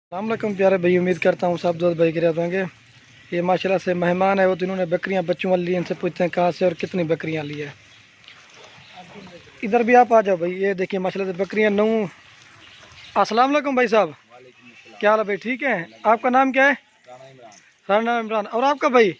अस्सलामुअलैकुम प्यारे भाई, उम्मीद करता हूँ सब दोस्त भाई गिरा होंगे। ये माशाल्लाह से मेहमान है वो, जिन्होंने बकरियाँ बच्चों वाली ली। इनसे पूछते हैं कहाँ से और कितनी बकरियाँ ली है। इधर भी आप आ जाओ भाई। ये देखिए माशाल्लाह से बकरियाँ नौ। अस्सलामुअलैकुम भाई साहब, क्या हाल है भाई? ठीक है। आपका नाम क्या है? राना इमरान। और आपका भाई?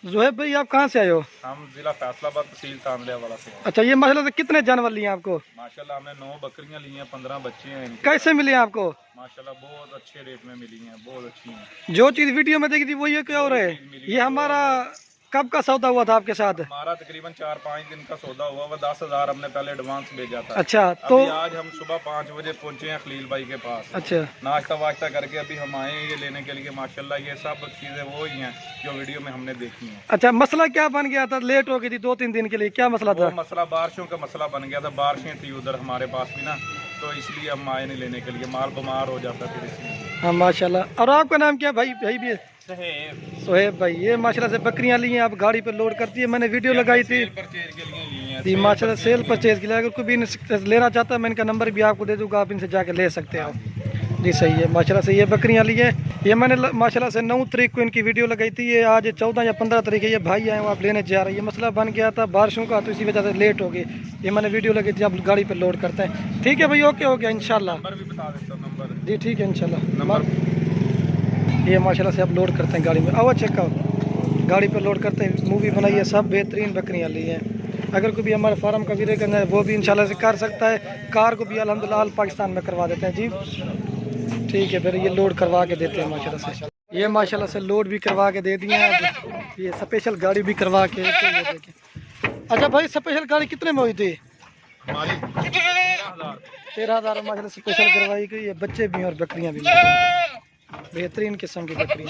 जुहेब भाई। आप कहाँ से आए हो? हम जिला फैसलाबाद तहसील तांदलेवाला से। अच्छा, ये माशाल्लाह से कितने जानवर लिए आपको? माशाल्लाह हमने 9 बकरियां ली हैं, 15 बच्चे हैं इनके। कैसे मिले आपको? माशाल्लाह बहुत अच्छे रेट में मिली हैं, बहुत अच्छी हैं। जो चीज़ वीडियो में देखी थी वही है क्या हो रहा है? ये हमारा कब का सौदा हुआ था आपके साथ? हमारा तकरीबन 4-5 दिन का सौदा हुआ हुआ। 10,000 हमने पहले एडवांस भेजा था। अच्छा, तो अभी आज हम सुबह 5 बजे पहुंचे हैं खलील भाई के पास। अच्छा, नाश्ता वाश्ता करके अभी हम आए हैं ये लेने के लिए। माशाल्लाह ये सब चीज़ें वो ही हैं जो वीडियो में हमने देखी हैं। अच्छा, मसला क्या बन गया था? लेट हो गई थी 2-3 दिन के लिए, क्या मसला था? वो मसला बारिशों का मसला बन गया था। बारिशें थी उधर हमारे पास भी ना, तो इसलिए हम आए नहीं लेने के लिए। माल बीमार हो जाता फिर इसलिए। हाँ माशाल्लाह। और आपका नाम क्या भाई? भाई भी सोहेब भाई। ये माशाल्लाह से बकरियां ली हैं, आप गाड़ी पे लोड करती है। मैंने वीडियो लगाई थी परचेज के लिए ली हैं। जी माशाल्लाह, सेल परचेज के लिए। अगर कोई भी लेना चाहता है मैं इनका नंबर भी आपको दे दूंगा, आप इनसे जाके ले सकते हो जी। सही है माशाल्लाह से। ये बकरियां ली हैं। ये मैंने माशाल्लाह से 9 तारीख को इनकी वीडियो लगाई थी। ये आज 14 या 15 तारीख है। ये भाई आए वो आप लेने जा रहे हैं। ये मसला बन गया था बारिशों का, तो इसी वजह से लेट हो गई। ये मैंने वीडियो लगाई थी, आप गाड़ी पे लोड करते हैं। ठीक है भाई, ओके हो गया इंशाल्लाह। नंबर भी बता देता हूं, नंबर जी ठीक है इंशाल्लाह। नंबर ये माशाल्लाह से आप लोड करते हैं गाड़ी में। आओ चेक आओ, गाड़ी पे लोड करते हैं। मूवी बनाई है, सब बेहतरीन बकरियां ली हैं। अगर कोई भी हमारे फार्म का वीडियो करना है वो भी इंशाल्लाह से कर सकता है। कार को भी अल्हम्दुलिल्लाह पाकिस्तान में करवा देते हैं जी। ठीक है, फिर ये लोड करवा के देते हैं माशाल्लाह से। ये माशाल्लाह से लोड भी करवा के दे दिए हैं। ये स्पेशल गाड़ी भी करवा के। अच्छा भाई, स्पेशल गाड़ी कितने में हुई थी? हमारी 13,000 माशाल्लाह स्पेशल करवाई गई है। बच्चे भी हैं और बकरियां भी, बेहतरीन किस्म की बकरियां।